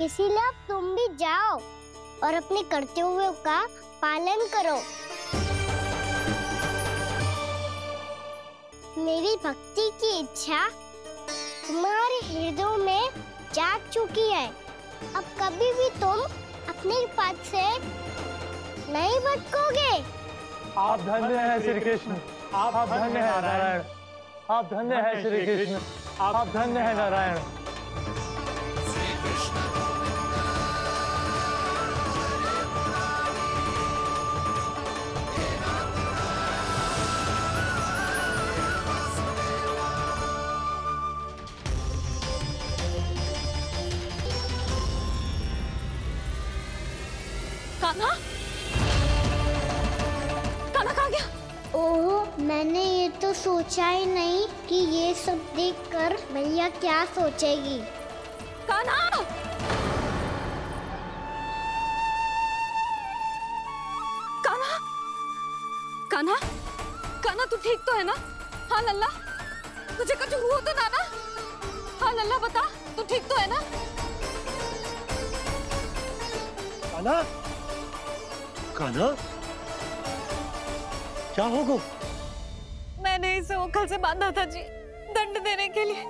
इसीलिए अब तुम भी जाओ और अपने कर्तव्यों का पालन करो। मेरी भक्ति की इच्छा तुम्हारे हृदय में जाग चुकी है। अब कभी भी तुम अपने पद से नहीं भटकोगे। आप धन्य हैं श्री कृष्ण, आप धन्य हैं नारायण, आप धन्य हैं श्री कृष्ण, आप धन्य हैं नारायण। कान्हा, कान्हा कहाँ गया? ओह, मैंने ये तो सोचा ही नहीं कि ये सब देखकर भैया क्या सोचेगी। कान्हा! कान्हा! कान्हा! कान्हा तू ठीक तो है ना? हाँ लल्ला, तुझे कुछ हुआ तो ना? हाँ लल्ला बता, तू ठीक तो है ना? कान्हा, कान्हा, क्या होगा? मैंने इसे ओखल से बांधा था जी, दंड देने के लिए।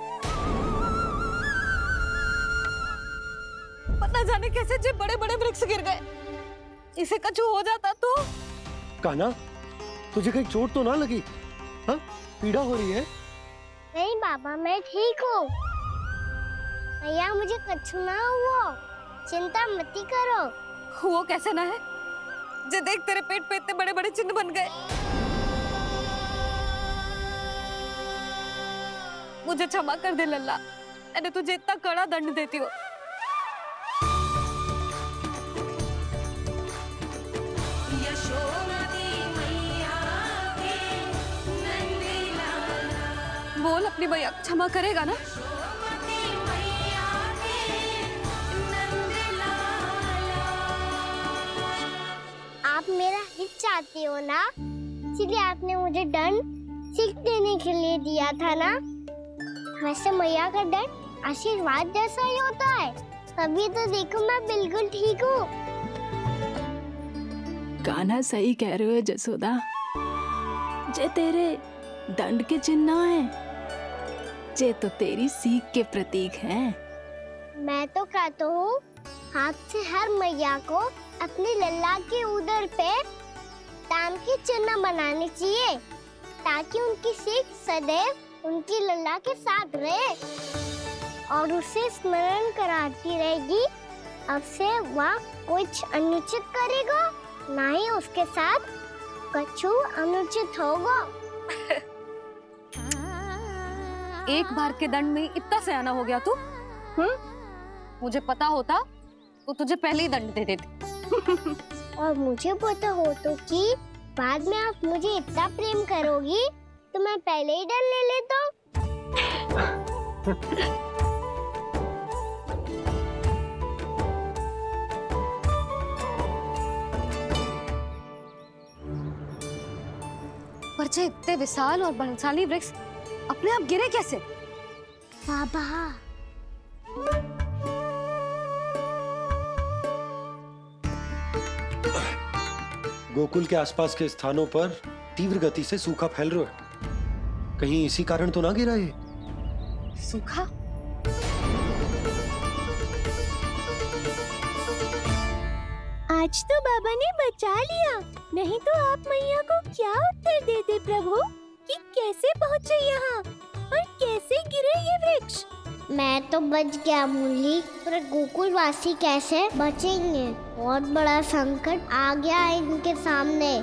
पता जाने कैसे जो बड़े बड़े वृक्ष गिर गए। इसे कुछ हो जाता तो? कान्हा, तुझे कहीं चोट तो ना लगी? हाँ, पीड़ा हो रही है? नहीं बाबा, मैं ठीक हूँ। भैया मुझे कुछ ना हुआ, चिंता मत करो। वो कैसे ना है? जे देख तेरे पेट पे इतने बड़े बड़े चिन्ह बन गए। मुझे क्षमा कर दे लल्ला, मैंने तुझे इतना कड़ा दंड देती हूँ। बोल अपनी भैया क्षमा करेगा ना? आप मेरा हित चाहते हो ना, इसलिए आपने मुझे दंड सीख देने के लिए दिया था ना। वैसे मैया का दंड आशीर्वाद जैसा ही होता है, तभी तो देखो मैं बिल्कुल ठीक हूँ। कान्हा सही कह रहे हो जसोदा, जे तेरे दंड के चिन्ह है, जे तो तेरी सीख के प्रतीक हैं। मैं तो कहता हूँ हाथ से हर मैया को अपनी लल्ला के उदर पे ताम की चिन्ह बनानी चाहिए ताकि उनकी सीख सदैव उनकी लल्ला के साथ रहे और उसे स्मरण कराती रहेगी। अब से वह कुछ अनुचित करेगा, ना ही उसके साथ कछु अनुचित होगा। एक बार के दंड में इतना सयाना हो गया तू? मुझे पता होता तो तुझे पहले ही दंड दे देती। और मुझे पता हो तो कि बाद में आप मुझे इतना प्रेम करोगी तो मैं पहले ही दंड ले लेता हूँ। परचे इतने विशाल और बलशाली वृक्ष अपने आप गिरे कैसे? बाबा, गोकुल के आसपास के स्थानों पर तीव्र गति से सूखा फैल रहा है। कहीं इसी कारण तो ना गिरा ये? सूखा? आज तो बाबा ने बचा लिया, नहीं तो आप मैया को क्या उत्तर देते प्रभु कि कैसे पहुँचे यहाँ और कैसे गिरे ये वृक्ष? मैं तो बच गया मुरली, पर गोकुल वासी कैसे बचेंगे? बहुत बड़ा संकट आ गया है इनके सामने।